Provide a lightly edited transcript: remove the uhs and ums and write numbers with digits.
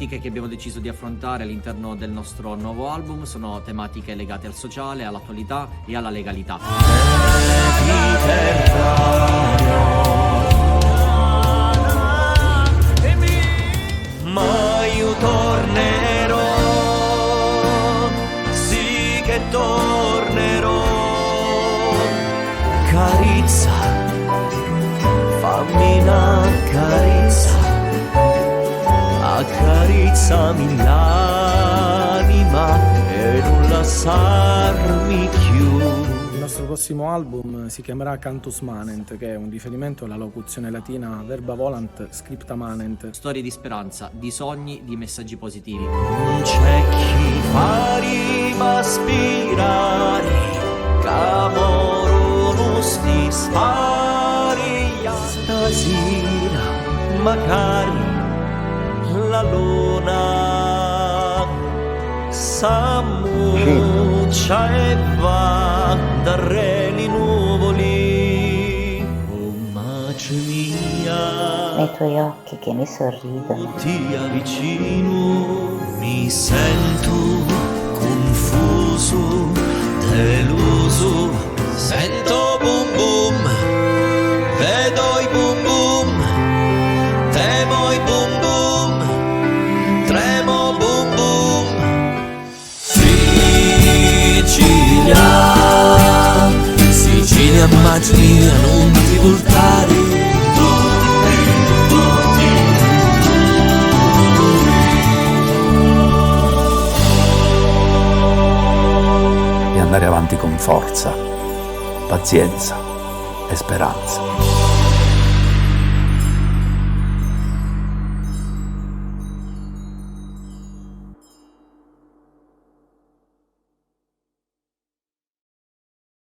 tematiche che abbiamo deciso di affrontare all'interno del nostro nuovo album sono tematiche legate al sociale, all'attualità e alla legalità. Ma io tornerò, sì che tornerò. Carizza, fammi una carezza, accarezzami l'anima e non lasciarmi più. Il nostro prossimo album si chiamerà Cantus Manent, che è un riferimento alla locuzione latina verba volant scripta manent. Storie di speranza, di sogni, di messaggi positivi. Non c'è chi farima aspirare, c'amoro non si spari. Stasera magari la luna s'ammuccia e va dalle nuvoli. Oh mace mia, nei tuoi occhi che mi sorridono, ti avvicino, mi sento confuso, deluso, sento boom boom, vedo i boom boom, temo i boom boom, tremo boom boom. Sicilia, Sicilia, immagini a non ti voltare. E andare avanti con forza, pazienza e speranza.